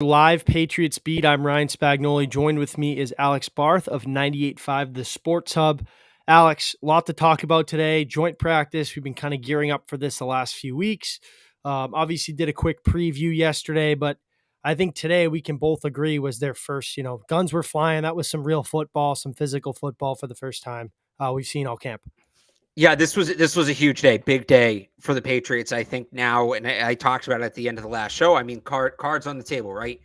Live Patriots beat. I'm Ryan Spagnoli. Joined with me is Alex Barth of 98.5 The Sports Hub. Alex, a lot to talk about today. Joint practice. We've been kind of gearing up for this the last few weeks. Obviously did a quick preview yesterday, but I think today we can both agree was their first, guns were flying. That was some real football, some physical football for the first time we've seen all camp. Yeah, this was a huge day, big day for the Patriots. I think now, and I talked about it at the end of the last show. I mean, cards on the table, right?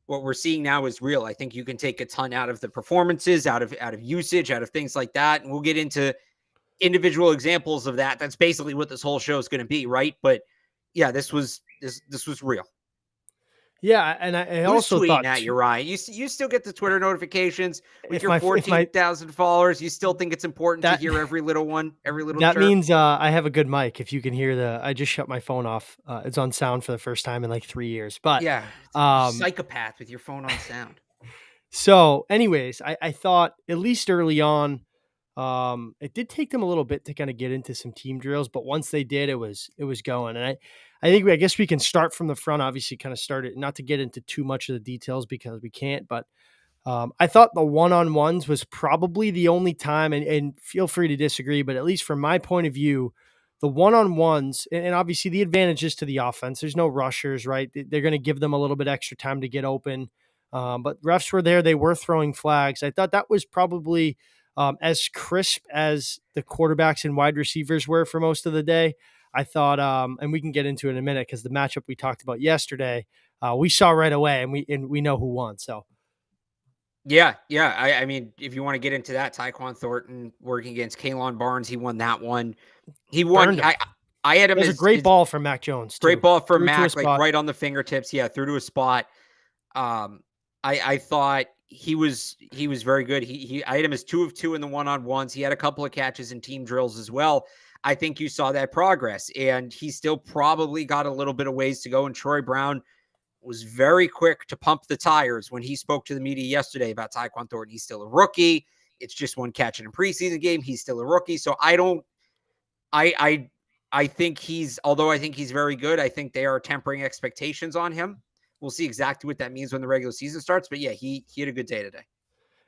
What we're seeing now is real. I think you can take a ton out of the performances, out of usage, out of things like that, and we'll get into individual examples of that. That's basically what this whole show is going to be, right? But yeah, this was real. Yeah, and I Who's also tweeting thought at you, Ryan? You still get the Twitter notifications with if your my 14,000 followers. You still think it's important to that hear every little one, every little that chirp? means I have a good mic. If you can hear I just shut my phone off. It's on sound for the first time in like 3 years. But Yeah, um, psychopath with your phone on sound. so, anyways, I thought at least early on, it did take them a little bit to kind of get into some team drills, but once they did, it was going. And I guess we can start from the front. Obviously, kind of started not to get into too much of the details because we can't, but I thought the one-on-ones was probably the only time, and feel free to disagree, but at least from my point of view, the one-on-ones, and obviously the advantages to the offense, there's no rushers, right? They're going to give them a little bit extra time to get open. But refs were there. They were throwing flags. I thought that was probably as crisp as the quarterbacks and wide receivers were for most of the day. I thought, and we can get into it in a minute because the matchup we talked about yesterday, we saw right away, and we know who won. So. Yeah. I mean, if you want to get into that, Tyquan Thornton working against Kalen Barnes, he won that one. He won. Burned him. I had him It was a as great ball from Mac Jones, too. great ball for Threw to a Mac, like spot. right on the fingertips. Yeah, threw to a spot. I thought he was very good. I had him as 2 of 2 in the one-on-ones. He had a couple of catches in team drills as well. I think you saw that progress, and he still probably got a little bit of ways to go. And Troy Brown was very quick to pump the tires when he spoke to the media yesterday about Tyquan Thornton. He's still a rookie. It's just one catch in a preseason game. He's still a rookie. So I think although I think he's very good, I think they are tempering expectations on him. We'll see exactly what that means when the regular season starts. But yeah, he had a good day today.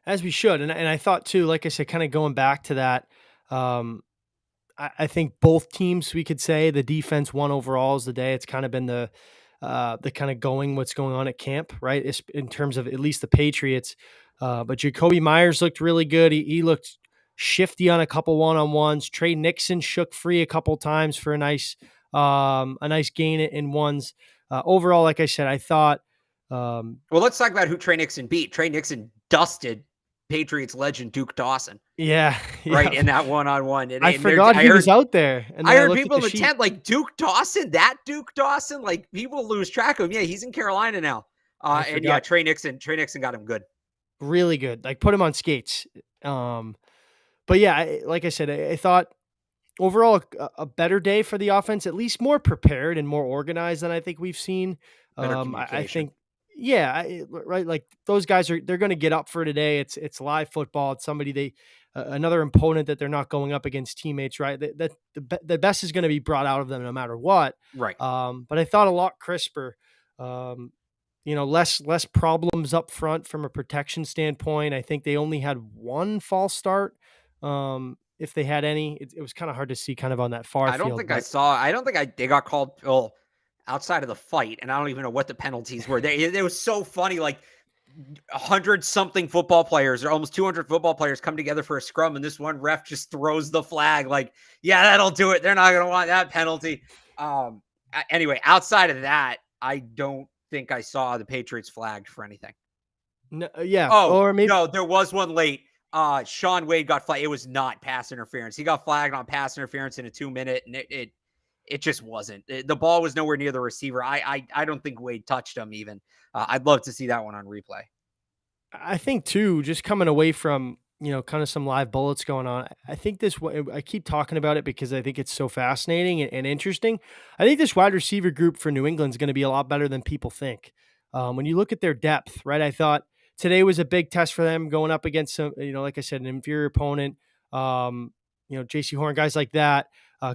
As we should. And I thought, too, like I said, kind of going back to that, I think both teams, we could say the defense won overall as the day. It's kind of been the kind of what's going on at camp, right? It's in terms of at least the Patriots. But Jacoby Myers looked really good. He looked shifty on a couple one-on-ones. Trey Nixon shook free a couple times for a nice gain in ones. Overall, like I said, I thought. Well, let's talk about who Trey Nixon beat. Trey Nixon dusted Patriots legend Duke Dawson. Yeah. Right in that one-on-one. And I forgot he was out there. And I heard people in the tent like Duke Dawson, like people lose track of him. Yeah, he's in Carolina now. And yeah, Trey Nixon got him good. Really good. Like put him on skates. But yeah, like I said, I thought overall a better day for the offense, at least more prepared and more organized than I think we've seen. I think, right. Like those guys they're going to get up for today. It's live football. It's somebody another opponent that they're not going up against teammates, right? That the best is going to be brought out of them no matter what. Right. But I thought a lot crisper. Less problems up front from a protection standpoint. I think they only had one false start. If they had any, it was kind of hard to see kind of on that far field. I don't think they got called outside of the fight. And I don't even know what the penalties were. It was so funny. Like 100-something football players or almost 200 football players come together for a scrum. And this one ref just throws the flag. Like, yeah, that'll do it. They're not going to want that penalty. Anyway, outside of that, I don't think I saw the Patriots flagged for anything. No, yeah. Or maybe no, there was one late. Sean Wade got flagged. It was not pass interference. He got flagged on pass interference in a 2-minute, and it just wasn't. The ball was nowhere near the receiver. I don't think Wade touched him even. I'd love to see that one on replay. I think too, just coming away from kind of some live bullets going on. I think I keep talking about it because I think it's so fascinating and interesting. I think this wide receiver group for New England is going to be a lot better than people think. When you look at their depth, right? I thought today was a big test for them going up against some, like I said, an inferior opponent. J.C. Horn, guys like that,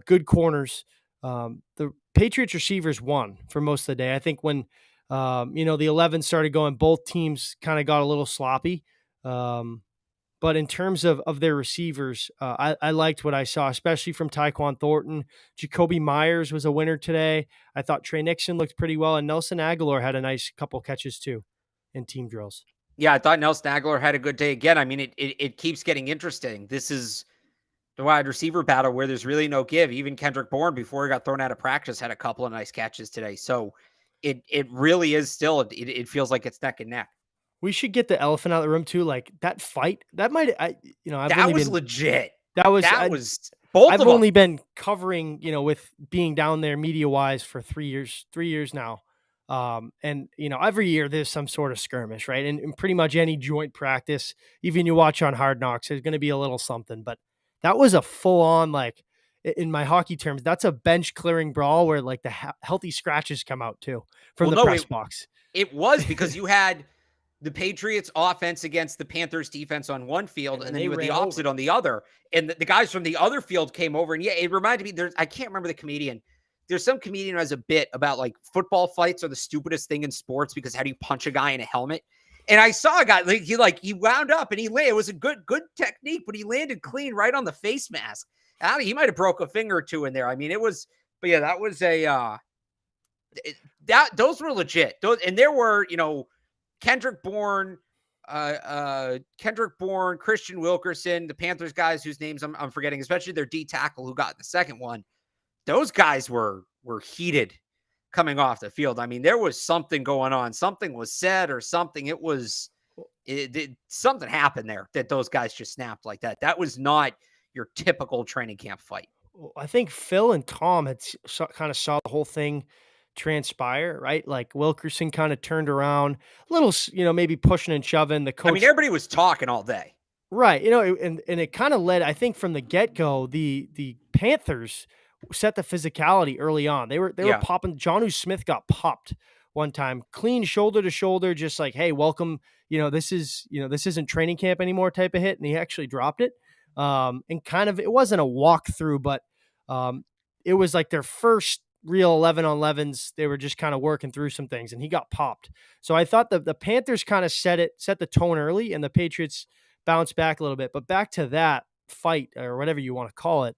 good corners. The Patriots receivers won for most of the day. I think when The 11 started going, both teams kind of got a little sloppy. But in terms of their receivers, I liked what I saw, especially from Tyquan Thornton. Jacoby Myers was a winner today. I thought Trey Nixon looked pretty well, and Nelson Aguilar had a nice couple catches too in team drills. Yeah, I thought Nelson Aguilar had a good day again. I mean, it keeps getting interesting. This is the wide receiver battle where there's really no give. Even Kendrick Bourne, before he got thrown out of practice, had a couple of nice catches today. So it really is still, it feels like it's neck and neck. We should get the elephant out of the room too. Like that fight, that might, I've That only was been, legit. that was, That was both I've of them. only been covering, with being down there media wise for 3 years now. And every year there's some sort of skirmish, right? And pretty much any joint practice, even you watch on Hard Knocks, there's going to be a little something, but that was a full on, like in my hockey terms, that's a bench clearing brawl where like the healthy scratches come out too from the press box. It was because you had the Patriots offense against the Panthers defense on one field, and then you had the opposite on the other. And the guys from the other field came over. And yeah, it reminded me, I can't remember the comedian. There's some comedian who has a bit about like football fights are the stupidest thing in sports because how do you punch a guy in a helmet? And I saw a guy he wound up and he landed. It was a good technique, but he landed clean right on the face mask. He might have broke a finger or two in there. I mean, it was, but yeah, that was those were legit. And there were, Kendrick Bourne, Christian Wilkerson, the Panthers guys whose names I'm forgetting, especially their D tackle who got the second one. Those guys were heated coming off the field. I mean, there was something going on. Something was said or something. Something happened there that those guys just snapped like that. That was not your typical training camp fight. I think Phil and Tom had kind of saw the whole thing transpire, right? Like Wilkerson kind of turned around a little, maybe pushing and shoving. The coach, I mean, everybody was talking all day. Right. And it kind of led, I think, from the get-go, the Panthers set the physicality early on. They were popping. Jonnu Smith got popped one time, clean shoulder to shoulder, just like, hey, welcome. This isn't training camp anymore type of hit. And he actually dropped it. And kind of, it wasn't a walkthrough, but it was like their first real 11 on 11s. They were just kind of working through some things and he got popped. So I thought the Panthers kind of set the tone early and the Patriots bounced back a little bit. But back to that fight or whatever you want to call it,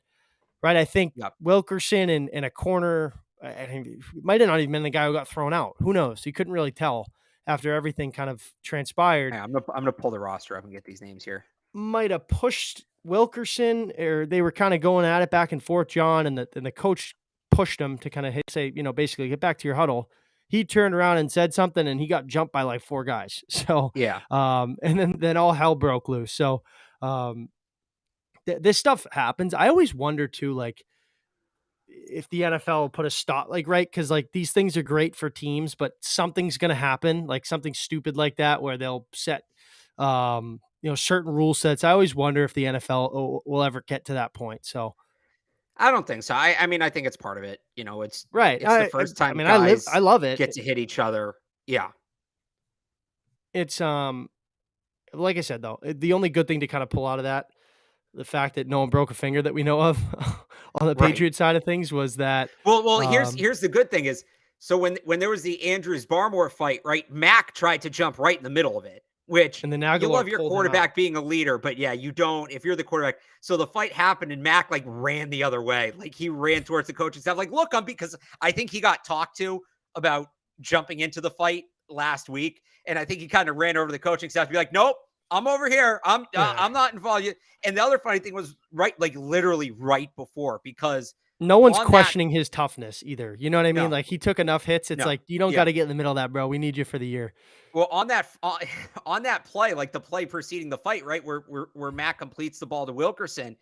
right? I think Wilkerson in a corner, I think it might have not even been the guy who got thrown out. Who knows? He couldn't really tell after everything kind of transpired. Yeah, I'm gonna pull the roster up and get these names here. Might have pushed Wilkerson, or they were kind of going at it back and forth, John, and the coach pushed him to kind of say, basically get back to your huddle. He turned around and said something and he got jumped by like 4 guys. So, yeah. And then all hell broke loose. So, this stuff happens. I always wonder too, like if the NFL will put a stop, like, right. Cause like these things are great for teams, but something's going to happen, like something stupid like that, where they'll set, certain rule sets. I always wonder if the NFL will ever get to that point. So I don't think so. I mean, I think it's part of it. It's right. It's the first time I love it. Get to hit each other. Yeah. It's like I said though, the only good thing to kind of pull out of that, the fact that no one broke a finger that we know of on the Patriot side of things was that. Well, here's the good thing is, so when there was the Andrews Barmore fight, right? Mac tried to jump right in the middle of it. Which and then you love your quarterback being a leader, but yeah, you don't if you're the quarterback. So the fight happened and Mac like ran the other way. Like he ran towards the coaching staff. Like, look, because I think he got talked to about jumping into the fight last week. And I think he kind of ran over to the coaching staff to be like, nope, I'm over here. I'm not involved yet. And the other funny thing was literally right before, because no one's questioning his toughness either. You know what I mean? Like he took enough hits. It's like, you don't got to get in the middle of that, bro. We need you for the year. Well, on that play, like the play preceding the fight, right, where Matt completes the ball to Wilkerson,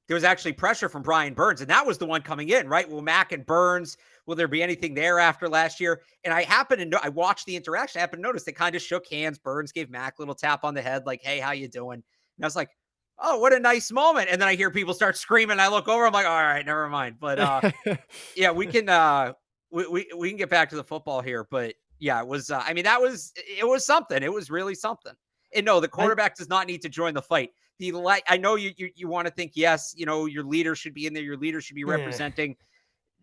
there was actually pressure from Brian Burns, and that was the one coming in, right? Will Mac and Burns, will there be anything there after last year? And I happened to know, I watched the interaction. I happened to notice they kind of shook hands. Burns gave Mac a little tap on the head, like, hey, how you doing? And I was like, oh, what a nice moment. And then I hear people start screaming. I look over, I'm like, all right, never mind. But yeah, we can we can get back to the football here, but yeah, it was, it was something. It was really something. And no, the quarterback does not need to join the fight. I know you want to think, yes, your leader should be in there. Your leader should be representing.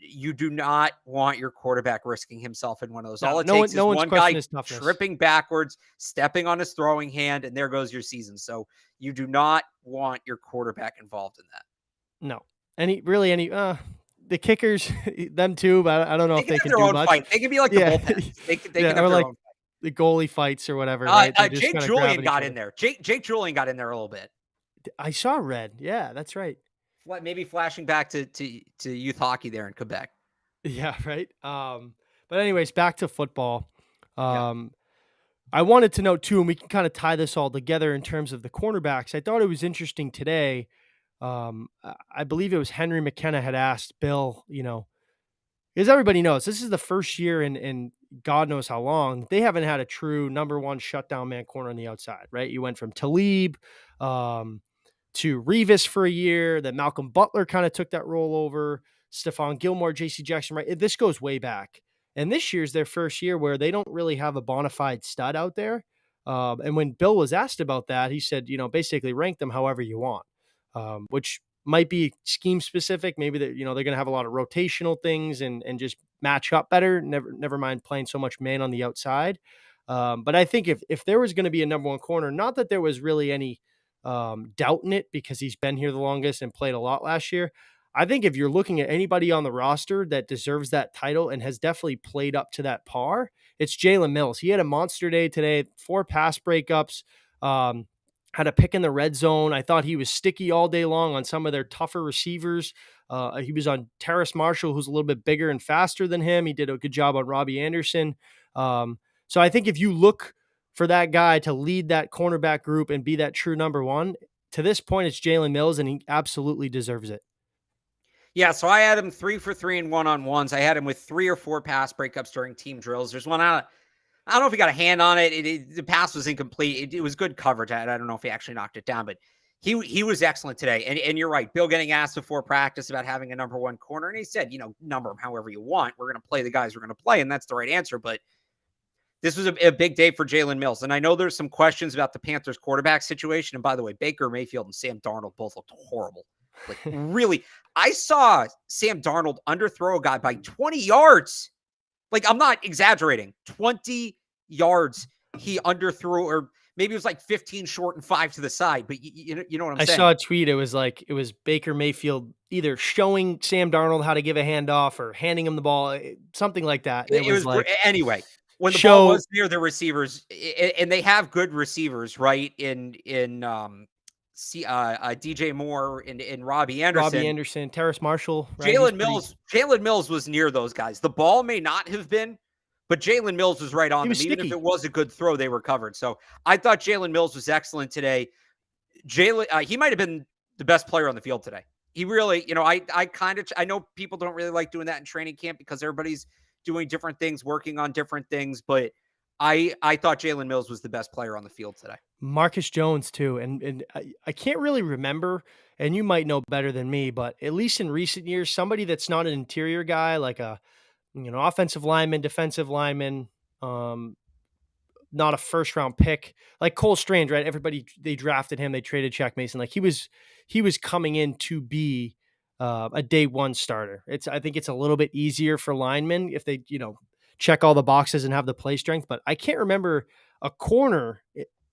you do not want your quarterback risking himself in one of those. No, All it no one, takes is no one's one guy questioning his toughness. tripping backwards, stepping on his throwing hand, and there goes your season. So you do not want your quarterback involved in that. No, the kickers, them too, but I don't know They if can they have can their do own much. fight. They can be like the Yeah, bullpens. They can yeah, have or their like own the goalie fights or whatever, fight. right? They're just Jake kind of Julian grabbing each got in other. there. Jake Julian got in there a little bit. I saw red. Yeah, that's right. Maybe flashing back to youth hockey there in Quebec. Yeah, right. But anyways, back to football. Yeah. Um, I wanted to know too, and we can kind of tie this all together in terms of the cornerbacks. I thought it was interesting today. I believe it was Henry McKenna had asked Bill, because everybody knows this is the first year in God knows how long they haven't had a true number one shutdown man corner on the outside, right? You went from Talib to Revis for a year, then Malcolm Butler kind of took that role over, Stephon Gilmore, JC Jackson, right? This goes way back. And this year's their first year where they don't really have a bona fide stud out there. And when Bill was asked about that, he said, basically rank them however you want, which might be scheme specific. Maybe that, they're going to have a lot of rotational things and just match up better. Never mind playing so much man on the outside. But I think if there was going to be a number one corner, not that there was really any doubt in it because he's been here the longest and played a lot last year. I think if you're looking at anybody on the roster that deserves that title and has definitely played up to that par, it's Jalen Mills. He had a monster day today, 4 pass breakups, had a pick in the red zone. I thought he was sticky all day long on some of their tougher receivers. He was on Terrace Marshall, who's a little bit bigger and faster than him. He did a good job on Robbie Anderson. So I think if you look for that guy to lead that cornerback group and be that true number one, to this point, it's Jalen Mills, and he absolutely deserves it. Yeah, so I had him 3 for 3 in one-on-ones. I had him with 3 or 4 pass breakups during team drills. There's one out. I don't know if he got a hand on it. The pass was incomplete. It was good coverage. I don't know if he actually knocked it down, but he was excellent today. And you're right. Bill getting asked before practice about having a number one corner, and he said, number them however you want. We're going to play the guys we're going to play, and that's the right answer. But this was a big day for Jalen Mills. And I know there's some questions about the Panthers quarterback situation. And by the way, Baker Mayfield and Sam Darnold both looked horrible. Like, really, I saw Sam Darnold underthrow a guy by 20 yards. Like, I'm not exaggerating. 20 yards he underthrew, or maybe it was like 15 short and 5 to the side. But you know what I'm saying? I saw a tweet. It was Baker Mayfield either showing Sam Darnold how to give a handoff or handing him the ball, something like that. And It was like, anyway. When the ball was near the receivers, and they have good receivers, right? In DJ Moore and Robbie Anderson, Terrace Marshall, right? Jalen Mills was near those guys. The ball may not have been, but Jalen Mills was right on them. Even if it was a good throw, they were covered. So I thought Jalen Mills was excellent today. He might have been the best player on the field today. He really, I know people don't really like doing that in training camp because everybody's doing different things, working on different things, but I thought Jalen Mills was the best player on the field today. Marcus Jones too. And I can't really remember, and you might know better than me, but at least in recent years, somebody that's not an interior guy, like a, offensive lineman, defensive lineman, not a first round pick, like Cole Strange, right? Everybody, they drafted him. They traded Shaq Mason. Like he was coming in to be a day one starter. I think it's a little bit easier for linemen if they, check all the boxes and have the play strength. But I can't remember a corner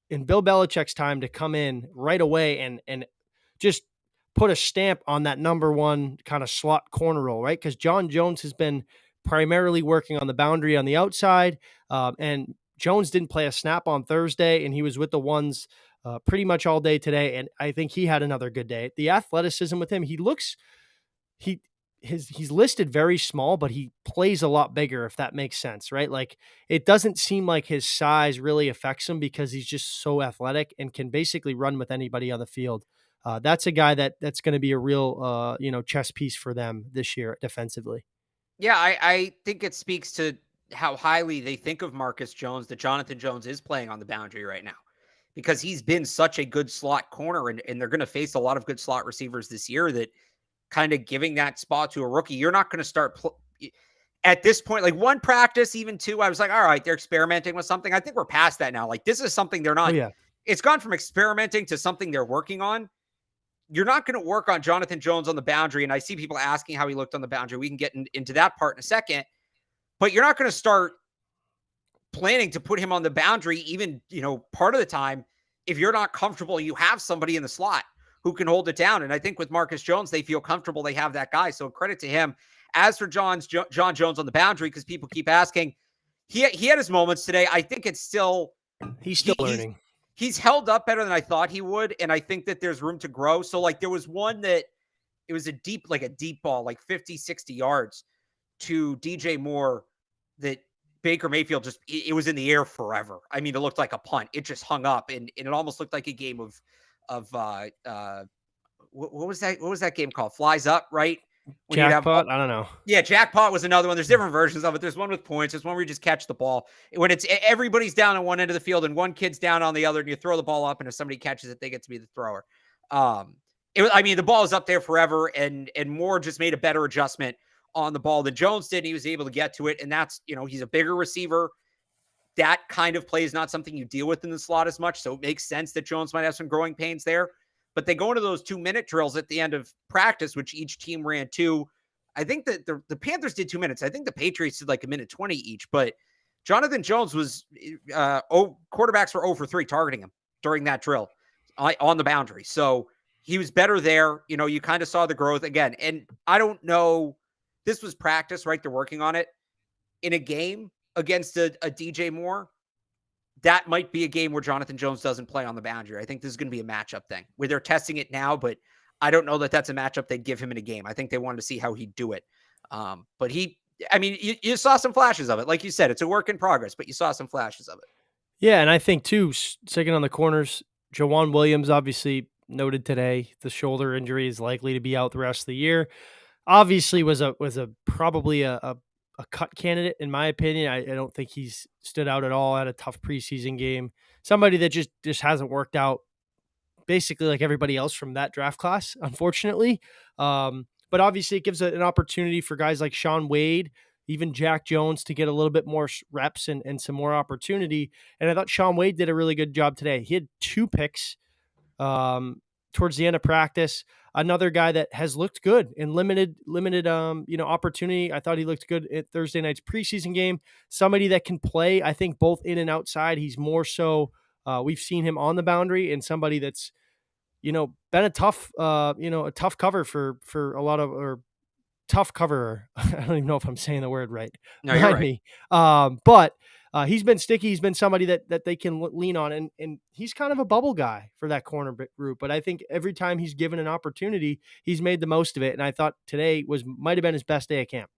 in Bill Belichick's time to come in right away and just put a stamp on that number one kind of slot corner role, right? Because John Jones has been primarily working on the boundary on the outside, and Jones didn't play a snap on Thursday, and he was with the ones pretty much all day today. And I think he had another good day. The athleticism with him, he's listed very small, but he plays a lot bigger, if that makes sense, right? Like it doesn't seem like his size really affects him because he's just so athletic and can basically run with anybody on the field. That's a guy that's going to be a real, chess piece for them this year defensively. Yeah, I think it speaks to how highly they think of Marcus Jones, that Jonathan Jones is playing on the boundary right now because he's been such a good slot corner, and they're going to face a lot of good slot receivers this year, that kind of giving that spot to a rookie, you're not going to start at this point, like one practice, even two, I was like, all right, they're experimenting with something. I think we're past that now. Like this is something they're not, Oh, yeah. It's gone from experimenting to something they're working on. you're not going to work on Jonathan Jones on the boundary. And I see people asking how he looked on the boundary. We can get into that part in a second, but you're not going to start planning to put him on the boundary, even, part of the time, if you're not comfortable, you have somebody in the slot who can hold it down. And I think with Marcus Jones, they feel comfortable. They have that guy. So credit to him. As for John Jones on the boundary, because people keep asking, he had his moments today. I think it's still, he's still learning. He's held up better than I thought he would. And I think that there's room to grow. So like there was one that it was a deep ball, like 50, 60 yards to DJ Moore that Baker Mayfield it was in the air forever. I mean, it looked like a punt. It just hung up and it almost looked like a game of what was that? What was that game called? Flies Up, right? When Jackpot? I don't know. Yeah, Jackpot was another one. There's different versions of it. There's one with points. There's one where you just catch the ball. When it's everybody's down on one end of the field and one kid's down on the other, and you throw the ball up, and if somebody catches it, they get to be the thrower. The ball is up there forever, and Moore just made a better adjustment on the ball than Jones did. And he was able to get to it, and that's, he's a bigger receiver. That kind of play is not something you deal with in the slot as much, so it makes sense that Jones might have some growing pains there. But they go into those 2-minute drills at the end of practice, which each team ran 2. I think that the Panthers did 2 minutes. I think the Patriots did like 1:20 each. But Jonathan Jones was quarterbacks were 0 for 3 targeting him during that drill on the boundary. So he was better there. You kind of saw the growth again. And I don't know. This was practice, right? They're working on it. In a game against a DJ Moore, that might be a game where Jonathan Jones doesn't play on the boundary. I think this is going to be a matchup thing where they're testing it now, but I don't know that that's a matchup they'd give him in a game. I think they wanted to see how he'd do it. But you saw some flashes of it. Like you said, it's a work in progress, but you saw some flashes of it. Yeah, and I think, too, second on the corners, Jawan Williams obviously noted today the shoulder injury is likely to be out the rest of the year. Obviously was probably a cut candidate, in my opinion. I don't think he's stood out at all. Had a tough preseason game. Somebody that just hasn't worked out basically like everybody else from that draft class, unfortunately. But obviously it gives an opportunity for guys like Shaun Wade, even Jack Jones, to get a little bit more reps and some more opportunity. And I thought Shaun Wade did a really good job today. He had 2 picks towards the end of practice. Another guy that has looked good in limited opportunity. I thought he looked good at Thursday night's preseason game. Somebody that can play, I think, both in and outside. He's more so, we've seen him on the boundary, and somebody that's, been a tough cover for a lot of, or tough cover. I don't even know if I'm saying the word right. No, you're right. Me. But he's been sticky. He's been somebody that they can lean on, and he's kind of a bubble guy for that corner group. But I think every time he's given an opportunity, he's made the most of it. And I thought today might have been his best day at camp.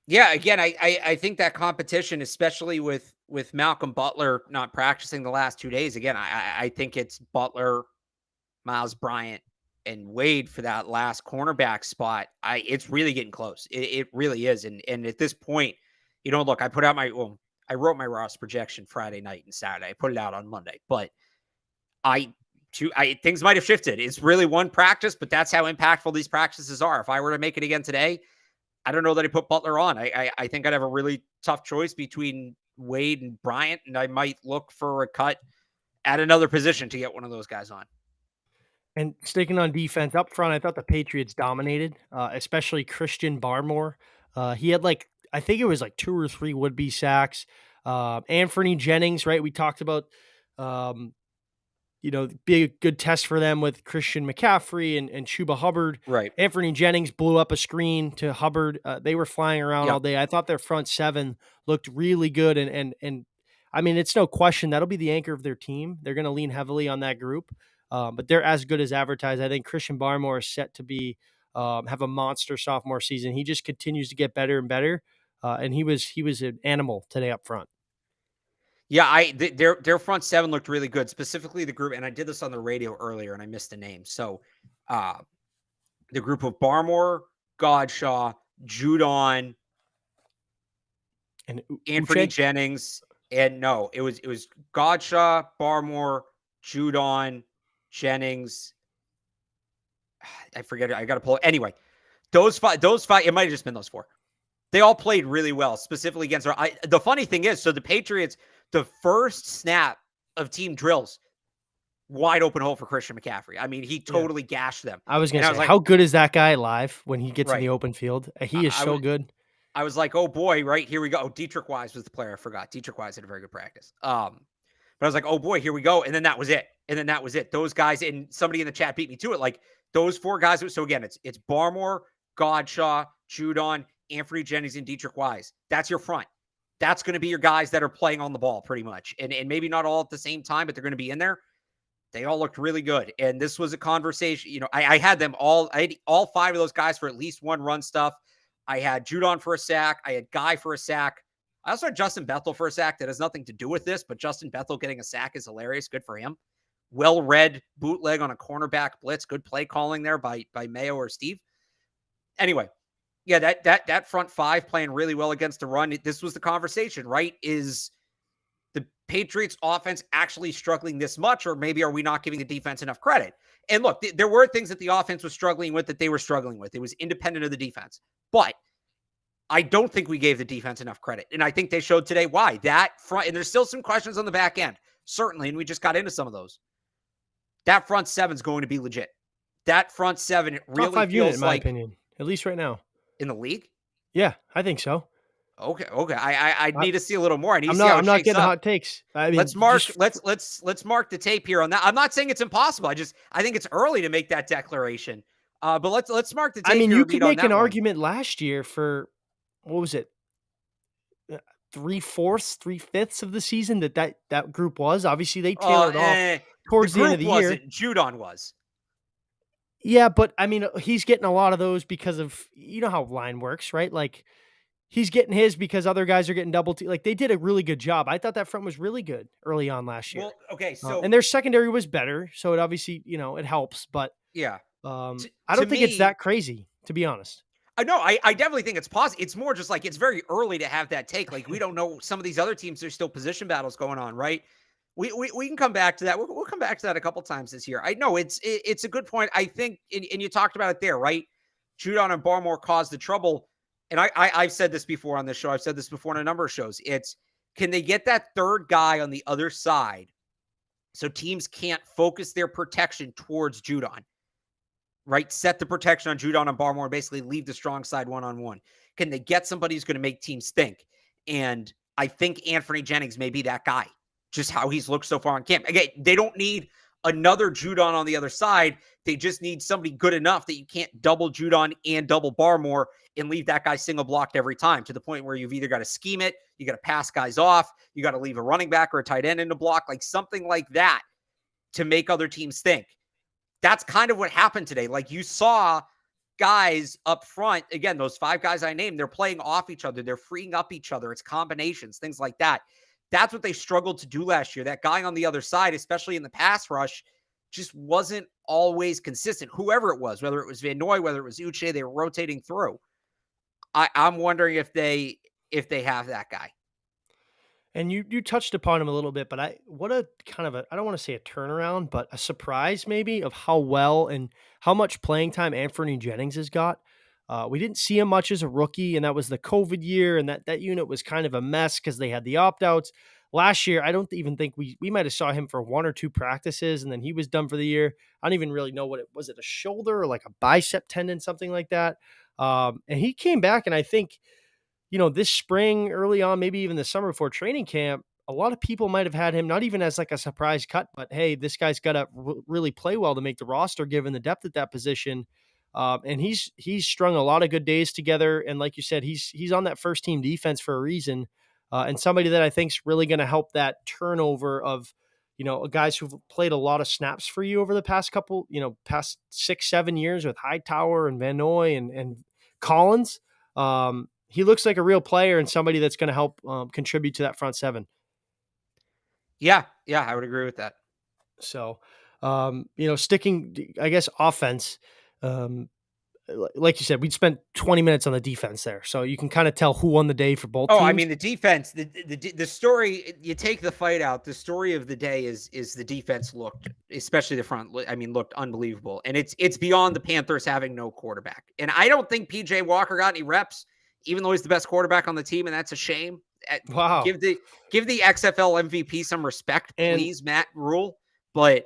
Yeah, again, I think that competition, especially with Malcolm Butler not practicing the last 2 days, again, I think it's Butler, Miles Bryant, and Wade for that last cornerback spot. It's really getting close. It really is. And at this point, look, I wrote my roster projection Friday night and Saturday. I put it out on Monday, but things might have shifted. It's really one practice, but that's how impactful these practices are. If I were to make it again today, I don't know that I put Butler on. I think I'd have a really tough choice between Wade and Bryant, and I might look for a cut at another position to get one of those guys on. And sticking on defense up front, I thought the Patriots dominated, especially Christian Barmore. He had I think it was 2 or 3 would-be sacks. Anthony Jennings, right? We talked about, be a good test for them with Christian McCaffrey and Chuba Hubbard. Right. Anthony Jennings blew up a screen to Hubbard. They were flying around all day. I thought their front 7 looked really good. And I mean, it's no question that'll be the anchor of their team. They're going to lean heavily on that group. But they're as good as advertised. I think Christian Barmore is set to be have a monster sophomore season. He just continues to get better and better. And he was an animal today up front. Yeah, their front 7 looked really good, specifically the group. And I did this on the radio earlier, and I missed the name. So the group of Barmore, Godshaw, Judon, and Anthony Jennings, and no, it was Godshaw, Barmore, Judon, Jennings. I forget it. I got to pull it. Anyway, those five, it might have just been those 4. They all played really well, specifically against the funny thing is, so the Patriots, the first snap of team drills, wide open hole for Christian McCaffrey. I mean, he totally gashed them. I was And gonna I say, was like, how good is that guy live when he gets in the right. open field? He is I so was good. I was like, oh boy, right, here we go. Oh, Dietrich Wise was the player. I forgot. Dietrich Wise had a very good practice. But I was like, oh boy, here we go. And then that was it. Those guys, and somebody in the chat beat me to it. Like those 4 guys. So again, it's Barmore, Godshaw, Judon, Anthony Jennings, and Dietrich Wise. That's your front. That's going to be your guys that are playing on the ball pretty much. And maybe not all at the same time, but they're going to be in there. They all looked really good. And this was a conversation. You know, I had them all. I had all 5 of those guys for at least 1 run stuff. I had Judon for a sack. I had Guy for a sack. I also had Justin Bethel for a sack. That has nothing to do with this, but Justin Bethel getting a sack is hilarious. Good for him. Well-read bootleg on a cornerback blitz. Good play calling there by Mayo or Steve. Anyway, yeah, that front 5 playing really well against the run. This was the conversation, right? Is the Patriots offense actually struggling this much, or maybe are we not giving the defense enough credit? And look, there were things that the offense was struggling with that they were struggling with. It was independent of the defense. But I don't think we gave the defense enough credit. And I think they showed today why. That front, and there's still some questions on the back end, certainly, and we just got into some of those. That front 7 is going to be legit. That front 7, it really Top 5 feels unit, in my like opinion, at least right now. in the league. Yeah, I think so. Okay. I need to see a little more. I need to see I'm how it not shakes getting up. hot takes. I mean, Let's mark the tape here on that. I'm not saying it's impossible. I think it's early to make that declaration. But let's mark the tape. I mean, here you and could read on make that an one. argument last year for what was it, 3/4, 3/5 of the season that group was. Obviously, they tailored off towards the end of the year. Wasn't. Judon was. Yeah, but I mean, he's getting a lot of those because of how line works, right? Like he's getting his because other guys are getting double teamed. Like they did a really good job. I thought that front was really good early on last year. Well, okay, so and their secondary was better, so it obviously it helps. But yeah, I don't think it's that crazy, to be honest. No, I definitely think it's possible. It's more just like it's very early to have that take. Like we don't know some of these other teams. There's still position battles going on, right? We can come back to that. We'll come back to that a couple times this year. I know it's a good point. I think, and you talked about it there, right? Judon and Barmore caused the trouble. And I've said this before on this show. I've said this before in a number of shows. It's, can they get that third guy on the other side so teams can't focus their protection towards Judon, right? Set the protection on Judon and Barmore and basically leave the strong side one-on-one. Can they get somebody who's going to make teams think? And I think Anthony Jennings may be that guy, just how he's looked so far on camp. Again, they don't need another Judon on the other side. They just need somebody good enough that you can't double Judon and double Barmore and leave that guy single blocked every time, to the point where you've either got to scheme it, you got to pass guys off, you got to leave a running back or a tight end in the block, like something like that to make other teams think. That's kind of what happened today. Like you saw guys up front, again, those 5 guys I named, they're playing off each other. They're freeing up each other. It's combinations, things like that. That's what they struggled to do last year. That guy on the other side, especially in the pass rush, just wasn't always consistent. Whoever it was, whether it was Van Noy, whether it was Uche, they were rotating through. I'm wondering if they have that guy. And you touched upon him a little bit, but what a kind of a, I don't want to say a turnaround, but a surprise maybe of how well and how much playing time Anthony Jennings has got. We didn't see him much as a rookie, and that was the COVID year, and that unit was kind of a mess because they had the opt-outs. Last year, I don't even think we might have saw him for 1 or 2 practices, and then he was done for the year. I don't even really know what it was. It a shoulder or like a bicep tendon, something like that. And he came back, and I think, this spring, early on, maybe even the summer before training camp, a lot of people might have had him not even as like a surprise cut, but hey, this guy's got to really play well to make the roster given the depth at that position. And he's strung a lot of good days together. And like you said, he's on that first team defense for a reason. And somebody that I think is really going to help that turnover of, guys who've played a lot of snaps for you over the past couple, past 6-7 years with Hightower and Van Noy and Collins. He looks like a real player and somebody that's going to help contribute to that front 7. Yeah, I would agree with that. So, sticking, I guess, offense, like you said, we'd spent 20 minutes on the defense there. So you can kind of tell who won the day for both teams. I mean, the defense, the story, you take the fight out, the story of the day is the defense looked, especially the front, looked unbelievable. And it's beyond the Panthers having no quarterback. And I don't think PJ Walker got any reps, even though he's the best quarterback on the team, and that's a shame. Wow. Give the XFL MVP some respect, please, Matt Rule. But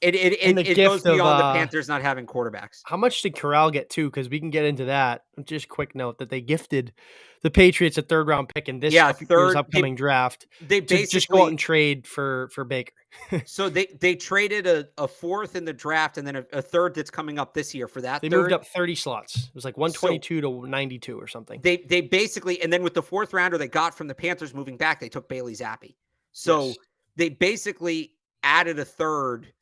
And the It goes gift of beyond the Panthers not having quarterbacks. how much did Corral get too? Because we can get into that. Just quick note that they gifted the Patriots a third round pick in this Yeah, year's third upcoming draft they to just go out basically and trade for Baker. so they traded a fourth in the draft and then a third that's coming up this year for that They moved third. up 30 slots. It was like So 122 to 92 or something. they basically, and then with the fourth rounder they got from the Panthers moving back, they took Bailey Zappi. Yes. So they basically added a third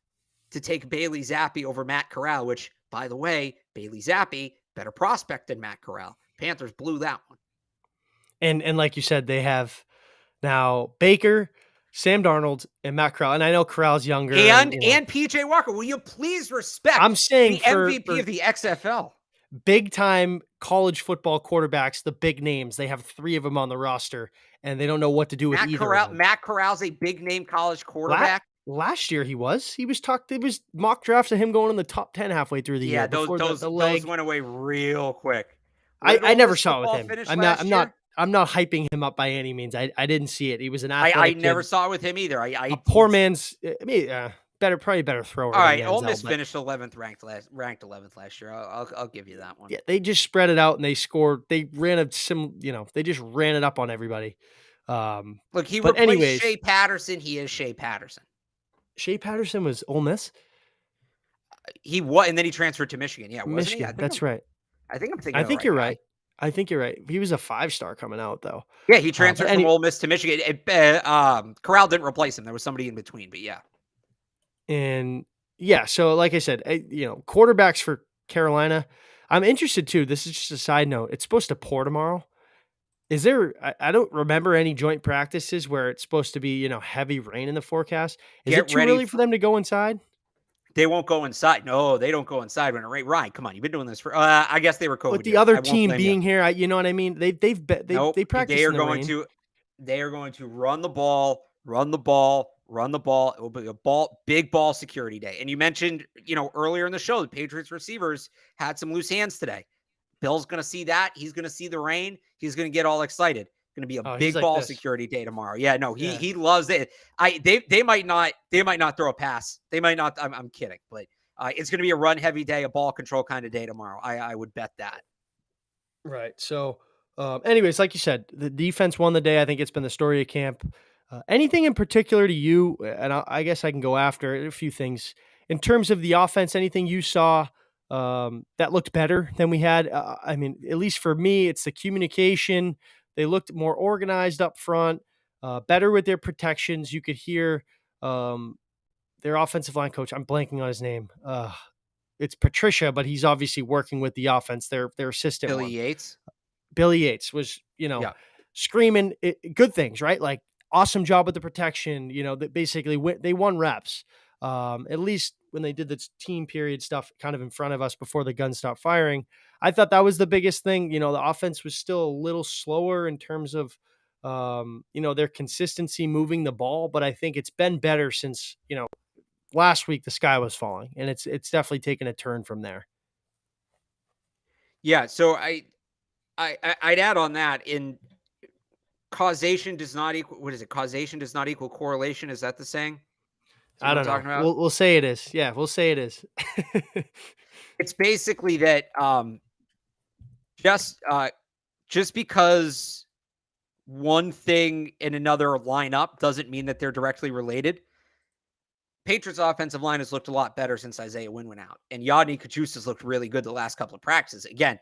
to take Bailey Zappi over Matt Corral, which, by the way, Bailey Zappi, better prospect than Matt Corral. Panthers blew that one. And like you said, they have now Baker, Sam Darnold, and Matt Corral. And I know Corral's younger. And You know, PJ Walker. Will you please respect I'm saying the MVP of the XFL? Big time college football quarterbacks, the big names. They have 3 of them on the roster, and they don't know what to do with either of them. Matt Corral's a big name college quarterback. Last year he was. He was talked. It was mock drafts of him going in the top 10 halfway through the year. Before those the leg went away real quick. I never saw it with him. I'm not hyping him up by any means. I didn't see it. He was an athletic I never kid. saw it with him either. A poor man's. I mean, probably better thrower. All right, than Ole Manziel, Miss but finished 11th ranked 11th last year. I'll give you that one. yeah, they just spread it out and they scored. They ran they just ran it up on everybody. Look, he but replaced anyways, Shea Patterson. He is Shea Patterson. Shea Patterson was Ole Miss. He was, and then he transferred to Michigan. Yeah, Michigan. He? That's right. I think I'm thinking. I think you're right. I think you're right. He was a 5-star coming out though. Yeah, he transferred from Ole Miss to Michigan. Corral didn't replace him. There was somebody in between, but yeah. And yeah, so like I said, quarterbacks for Carolina. I'm interested too. This is just a side note. It's supposed to pour tomorrow. Is there? I don't remember any joint practices where it's supposed to be heavy rain in the forecast. Is it too early for them to go inside? They won't go inside. No, they don't go inside when it rains. Ryan, come on, you've been doing this for. I guess they were COVID. With the other team being here, you know what I mean. They practice. They are going to. They are going to run the ball. It will be a big ball security day. And you mentioned, earlier in the show, the Patriots receivers had some loose hands today. Bill's going to see that. He's going to see the rain. He's going to get all excited. Going to be a big ball security day tomorrow. Yeah, no, he loves it. They might not throw a pass. They might not. I'm kidding, but it's going to be a run heavy day, a ball control kind of day tomorrow. I would bet that. Right. So, anyways, like you said, the defense won the day. I think it's been the story of camp. Anything in particular to you? And I guess I can go after a few things in terms of the offense. Anything you saw that looked better than we had? I mean, at least for me, it's the communication. They looked more organized up front, better with their protections. You could hear their offensive line coach. I'm blanking on his name. It's Patricia, but he's obviously working with the offense. Their assistant, Billy Yates was, screaming good things, right? Like awesome job with the protection. That basically they won reps. At least when they did the team period stuff kind of in front of us before the gun stopped firing. I thought that was the biggest thing. The offense was still a little slower in terms of, their consistency moving the ball, but I think it's been better since, last week the sky was falling, and it's definitely taken a turn from there. Yeah. So I'd add on that in causation does not equal, what is it? Causation does not equal correlation. Is that the saying? I don't know. We'll say it is. Yeah, we'll say it is. It's basically that just because one thing in another line up doesn't mean that they're directly related. Patriots offensive line has looked a lot better since Isaiah Wynn went out. And Yodny Kachus has looked really good the last couple of practices. Again,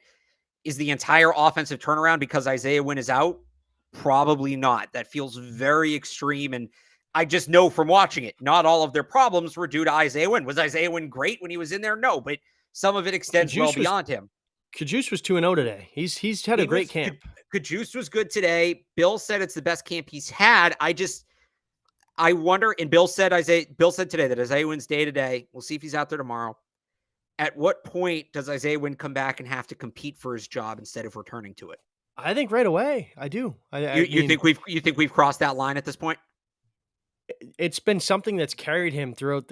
is the entire offensive turnaround because Isaiah Wynn is out? Probably not. That feels very extreme. And I just know from watching it, not all of their problems were due to Isaiah Wynn. Was Isaiah Wynn great when he was in there? No, but some of it extends well beyond him. Kachus was 2-0 today. He's had a great camp. Kachus was good today. Bill said it's the best camp he's had. I wonder, and Bill said today that Isaiah Wynn's day to day. We'll see if he's out there tomorrow. At what point does Isaiah Wynn come back and have to compete for his job instead of returning to it? I think right away. I do. You think we've crossed that line at this point? It's been something that's carried him throughout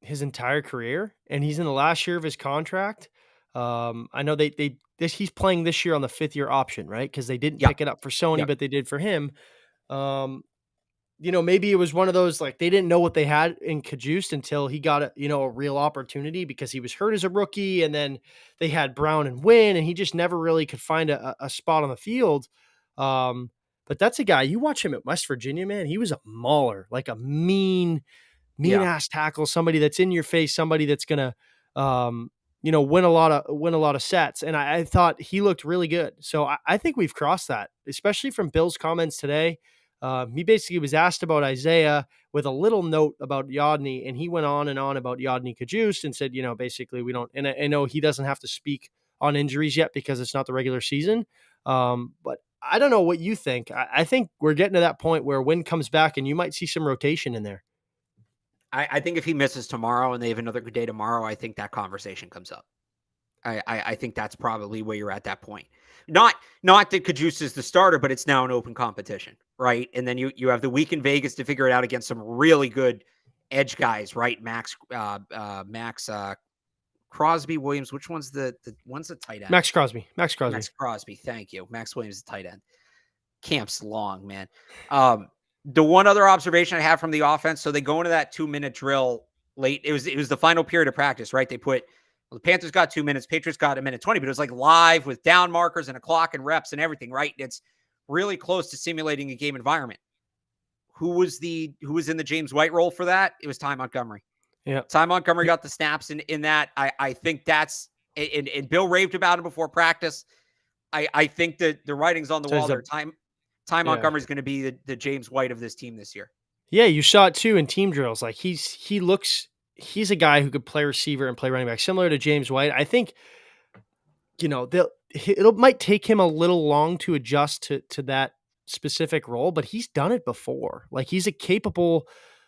his entire career, and he's in the last year of his contract. I know he's playing this year on the 5th year option, right? Because they didn't pick it up for Sony, but they did for him. maybe it was one of those, like, they didn't know what they had in Cajuste until he got a real opportunity because he was hurt as a rookie. And then they had Brown and Wynn, and he just never really could find a spot on the field. But that's a guy, you watch him at West Virginia, man, he was a mauler, like a mean Yeah. ass tackle, somebody that's in your face, somebody that's going to, win a lot of sets. And I thought he looked really good. So I think we've crossed that, especially from Bill's comments today. He basically was asked about Isaiah with a little note about Yodny, and he went on and on about Yodny Kajust and said, basically we don't, and I know he doesn't have to speak on injuries yet because it's not the regular season. But I don't know what you think. I think we're getting to that point where Wynn comes back and you might see some rotation in there. I think if he misses tomorrow and they have another good day tomorrow, I think that conversation comes up. I think that's probably where you're at that point. Not that Cajuste is the starter, but it's now an open competition, right? And then you have the week in Vegas to figure it out against some really good edge guys, right? Max Crosby Williams. Which one's the tight end? Max Crosby. Max Crosby. Thank you. Max Williams, the tight end. Camp's long, man. The one other observation I have from the offense, so they go into that 2-minute drill late. It was the final period of practice, right? The Panthers got 2 minutes, Patriots got 1:20, but it was like live with down markers and a clock and reps and everything, right? It's really close to simulating a game environment. Who was in the James White role for that? It was Ty Montgomery. Yeah. Ty Montgomery got the snaps in that. I think that's, and Bill raved about him before practice. I think that the writing's on the wall there. Ty Montgomery is going to be the James White of this team this year. Yeah, you saw it too in team drills. Like he's a guy who could play receiver and play running back, similar to James White. I think, it might take him a little long to adjust to that specific role, but he's done it before. Like, he's a capable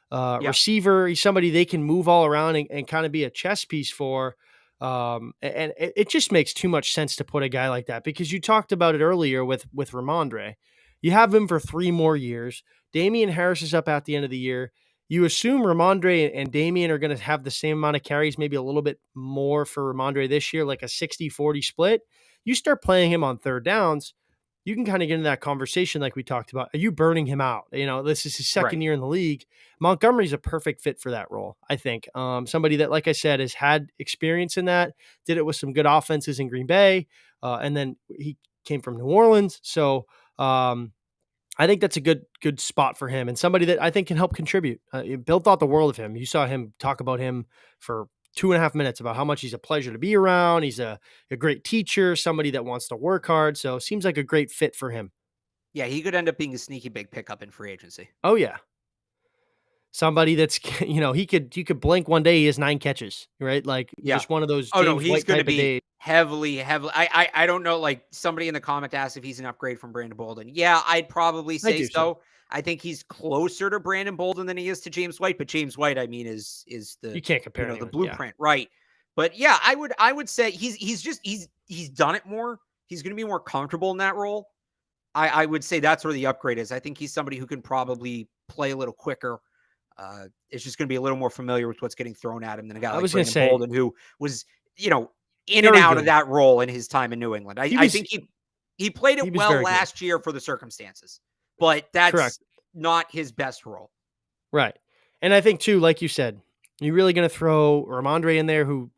receiver. He's somebody they can move all around and kind of be a chess piece for. And it just makes too much sense to put a guy like that, because you talked about it earlier with Ramondre. You have him for 3 more years. Damian Harris is up at the end of the year. You assume Ramondre and Damian are going to have the same amount of carries, maybe a little bit more for Ramondre this year, like a 60-40 split. You start playing him on third downs, you can kind of get into that conversation like we talked about. Are you burning him out? This is his second year in the league. Montgomery's a perfect fit for that role, I think. Somebody that, like I said, has had experience in that, did it with some good offenses in Green Bay, and then he came from New Orleans. So I think that's a good spot for him, and somebody that I think can help contribute. Bill thought the world of him. You saw him talk about him for 2.5 minutes about how much he's a pleasure to be around. He's a great teacher, somebody that wants to work hard. So seems like a great fit for him. Yeah, he could end up being a sneaky big pickup in free agency. Oh yeah. Somebody that's, he could blink one day, he has 9 catches, right? Like, just one of those James he's White going to type of be days. heavily. I don't know. Like, somebody in the comment asked if he's an upgrade from Brandon Bolden. Yeah, I'd probably say so. I think he's closer to Brandon Bolden than he is to James White, but James White, I mean, is the, you can't compare the blueprint, right? But yeah, I would say he's done it more. He's going to be more comfortable in that role. I would say that's where the upgrade is. I think he's somebody who can probably play a little quicker. It's just going to be a little more familiar with what's getting thrown at him than a guy like Brandon Bolden, who was, in and out of that role in his time in New England. I think he played it well last year for the circumstances, but that's not his best role. Right. And I think too, like you said, you're really going to throw Ramondre in there, who,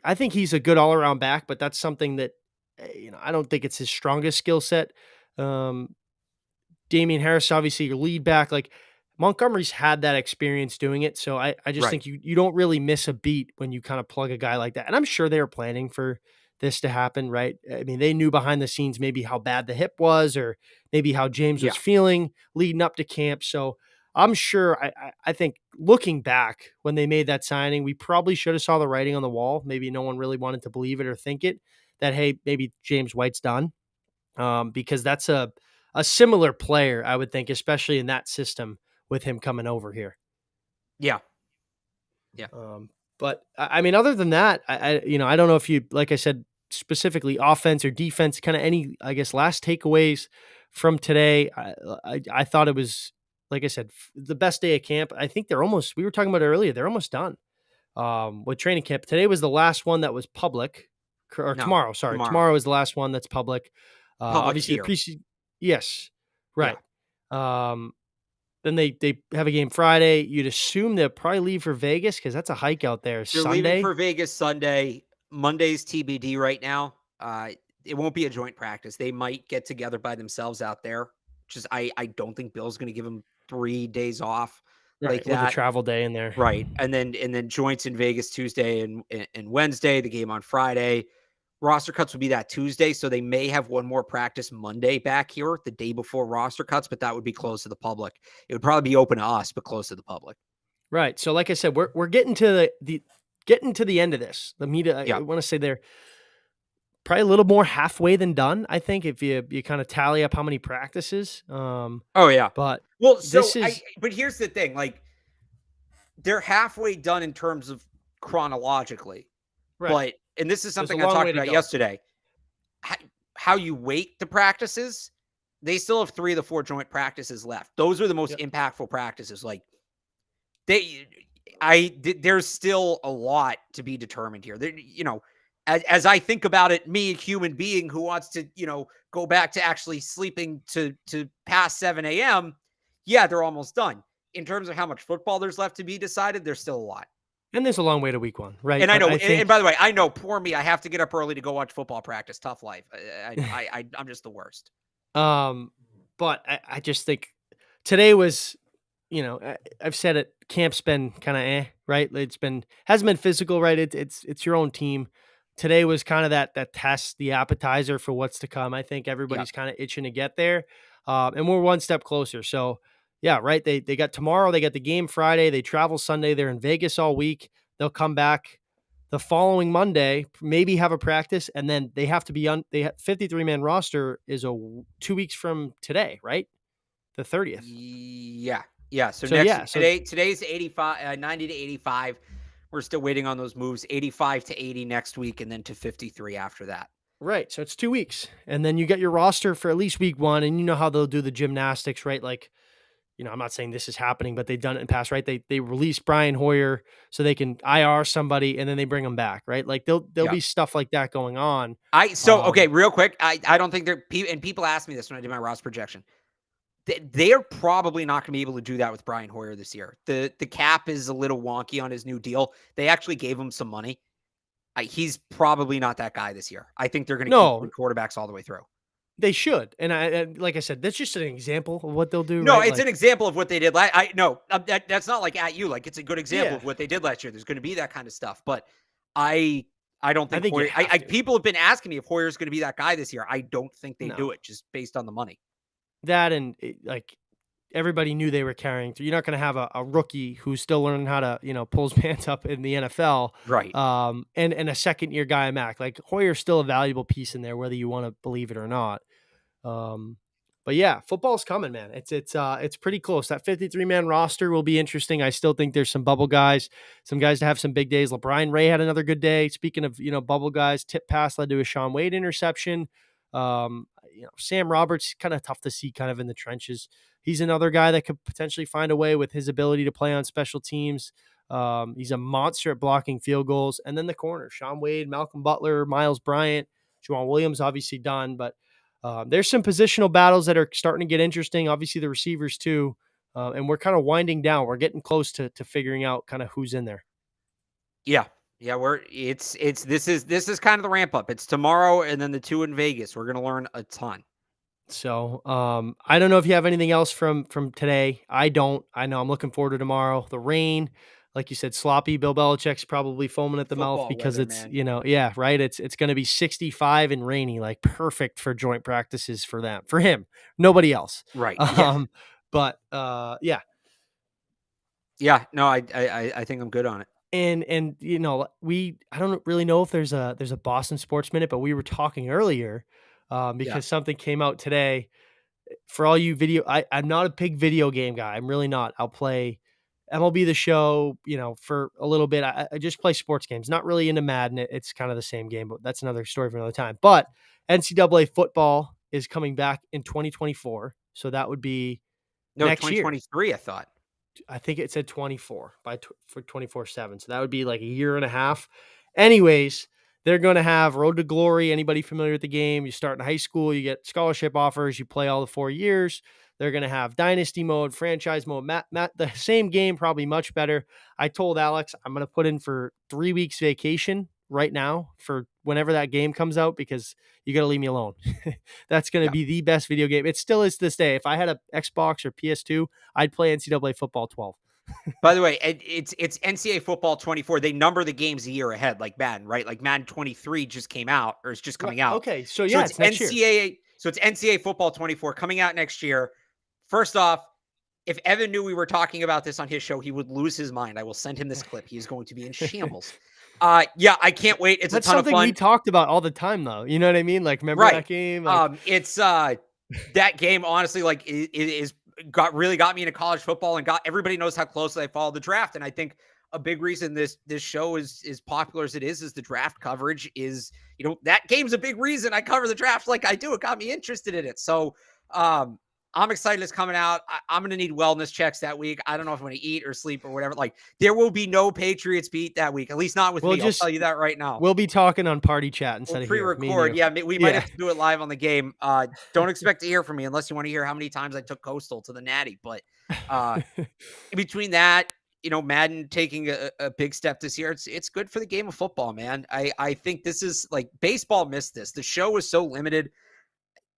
I think he's a good all around back, but that's something that, I don't think it's his strongest skill set. Damian Harris, obviously your lead back, like Montgomery's had that experience doing it. So I just think you don't really miss a beat when you kind of plug a guy like that. And I'm sure they were planning for this to happen, right? I mean, they knew behind the scenes maybe how bad the hip was, or maybe how James was feeling leading up to camp. So I'm sure, I think looking back when they made that signing, we probably should have saw the writing on the wall. Maybe no one really wanted to believe it or think it, that, hey, maybe James White's done. Because that's a similar player, I would think, especially in that system with him coming over here. Yeah. But I mean, other than that, I don't know if you, like I said, specifically offense or defense, kind of any, I guess, last takeaways from today. I thought it was, like I said, the best day of camp. I think we were talking about it earlier, they're almost done with training camp. Today was the last one that was public, or tomorrow. Sorry. Tomorrow is the last one that's public. Obviously the preseason. Yes. Right. Yeah. Then they have a game Friday. You'd assume they'll probably leave for Vegas because that's a hike out there. They're leaving for Sunday. Vegas Sunday. Monday's TBD right now. It won't be a joint practice. They might get together by themselves out there. Just I don't think Bill's going to give them 3 days off like Right, with a that. travel day in there. Right. And then joints in Vegas Tuesday and Wednesday, the game on Friday. Roster cuts will be that Tuesday, so they may have one more practice Monday back here the day before roster cuts, but that would be closed to the public. It would probably be open to us, but closed to the public. Right. So like I said, we're getting to the end of this. The media, Yeah. I want to say they're probably a little more halfway than done, I think, if you kind of tally up how many practices. Oh yeah. But Well, this is but here's the thing, like they're halfway done in terms of chronologically. right. But and this is There's a something I long talked way to about go. yesterday. How you weight the practices, they still have 3 of the 4 joint practices left. Those are the most Yep. impactful practices. Like there's still a lot to be determined here. There, as I think about it, me, a human being who wants to, go back to actually sleeping to past 7 a.m. Yeah, they're almost done. In terms of how much football there's left to be decided, there's still a lot. And there's a long way to week 1, right? And I But know, I and think by the way, I know, poor me, I have to get up early to go watch football practice. Tough life. I'm just the worst. but I just think today was, I've said it, camp's been kind of right? Hasn't been physical, right? It's your own team. Today was kind of that test, the appetizer for what's to come. I think Yeah. everybody's kind of itching to get there. And we're one step closer. So yeah, right. They got tomorrow, they got the game Friday, they travel Sunday, they're in Vegas all week. They'll come back the following Monday, maybe have a practice, and then they have to be on. 53-man roster is 2 weeks from today, right? The 30th. Yeah. Yeah. So So yeah, today's 85, 90 to 85. We're still waiting on those moves, 85 to 80 next week, and then to 53 after that. right. So it's 2 weeks, and then you get your roster for at least week 1, and you know how they'll do the gymnastics, right? Like, I'm not saying this is happening, but they've done it in the past, right? They release Brian Hoyer so they can IR somebody, and then they bring them back, right? Like there'll Yeah. be stuff like that going on. Okay, real quick. I don't think and people asked me this when I did my roster projection. They're probably not going to be able to do that with Brian Hoyer this year. The cap is a little wonky on his new deal. They actually gave him some money. He's probably not that guy this year. I think they're going to No, keep quarterbacks all the way through. they should, and like I said, that's just an example of what they'll do. No, right? it's an Like, example of what they did. That's not like at you. Like it's a good example yeah, of what they did last year. There's going to be that kind of stuff, but I don't think, I think you Hoyer. have to. People have been asking me if Hoyer's going to be that guy this year. I don't think they do No, it just based on the money. that and like everybody knew they were carrying through. You're not going to have a rookie who's still learning how to, pull his pants up in the NFL. Right. And a second year guy, Mac. Like Hoyer's still a valuable piece in there, whether you want to believe it or not. But yeah, football's coming, man. It's pretty close. That 53-man roster will be interesting. I still think there's some bubble guys, some guys to have some big days. LeBron Ray had another good day. Speaking of, bubble guys, tip pass led to a Shaun Wade interception. Sam Roberts, kind of tough to see kind of in the trenches. He's another guy that could potentially find a way with his ability to play on special teams. He's a monster at blocking field goals. And then the corner, Shaun Wade, Malcolm Butler, Miles Bryant, Juwan Williams, obviously done, but there's some positional battles that are starting to get interesting. Obviously the receivers too. And we're kind of winding down. We're getting close to figuring out kind of who's in there. Yeah. Yeah, this is kind of the ramp up. It's tomorrow and then the 2 in Vegas. We're going to learn a ton. So, I don't know if you have anything else from today. I don't. I know I'm looking forward to tomorrow. The rain, like you said, sloppy. Bill Belichick's probably foaming at the mouth Football because weather, it's, man. yeah, right. It's going to be 65 and rainy, like perfect for joint practices for him, nobody else. Right. Yeah. But yeah. Yeah. No, I think I'm good on it. And I don't really know if there's a Boston Sports Minute, but we were talking earlier because something came out today. For all you I'm not a big video game guy. I'm really not. I'll play MLB The Show, for a little bit. I just play sports games. Not really into Madden. It's kind of the same game, but that's another story for another time. But NCAA football is coming back in 2024, so that would be next year. 2023. I thought. I think it said 24 for 24/7. So that would be like a year and a half. Anyways, they're going to have Road to Glory. Anybody familiar with the game? You start in high school, you get scholarship offers, you play all the 4 years. They're going to have dynasty mode, franchise mode, the same game, probably much better. I told Alex I'm going to put in for 3 weeks vacation right now for whenever that game comes out, because you got to leave me alone. That's going to Yeah. be the best video game. It still is to this day. If I had a Xbox or PS2, I'd play NCAA football 12. By the way, it's NCAA football 24. They number the games a year ahead, like Madden, right? Like Madden 23 just came out, or it's just Right. coming out. Okay. So So yeah, it's it's next year. NCAA. So it's NCAA football 24 coming out next year. First off, if Evan knew we were talking about this on his show, he would lose his mind. I will send him this clip. He is going to be in shambles. Yeah, I can't wait. It's That's a ton of something we fun. talked about all the time, though. You know what I mean? Like, remember Right. that game? Like, It's that game, honestly, like it is got me into college football, and got everybody knows how closely I follow the draft. And I think a big reason this show is popular as it is the draft coverage is, that game's a big reason I cover the draft like I do. It got me interested in it. So I'm excited it's coming out. I'm going to need wellness checks that week. I don't know if I'm going to eat or sleep or whatever. Like, there will be no Patriots beat that week, at least not with me. I'll tell you that right now. We'll be talking on party chat instead We'll of here. pre-record. Yeah, we might have to do it live on the game. Don't expect to hear from me unless you want to hear how many times I took Coastal to the Natty. But in between that, Madden taking a big step this year. It's good for the game of football, man. I think this is like, baseball missed this. The show was so limited.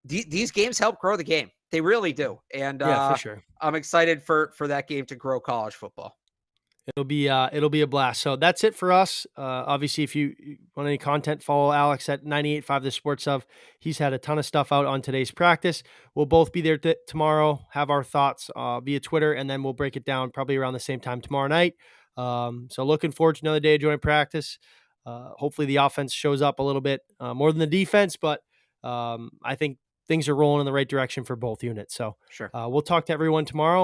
These games help grow the game. They really do. And yeah, for sure. I'm excited for that game to grow college football. It'll be a blast. So that's it for us. Obviously, if you want any content, follow Alex at 98.5 The Sports Of. He's had a ton of stuff out on today's practice. We'll both be there tomorrow, have our thoughts via Twitter, and then we'll break it down probably around the same time tomorrow night. So looking forward to another day of joint practice. Hopefully the offense shows up a little bit more than the defense, but I think things are rolling in the right direction for both units. So Sure. we'll talk to everyone tomorrow.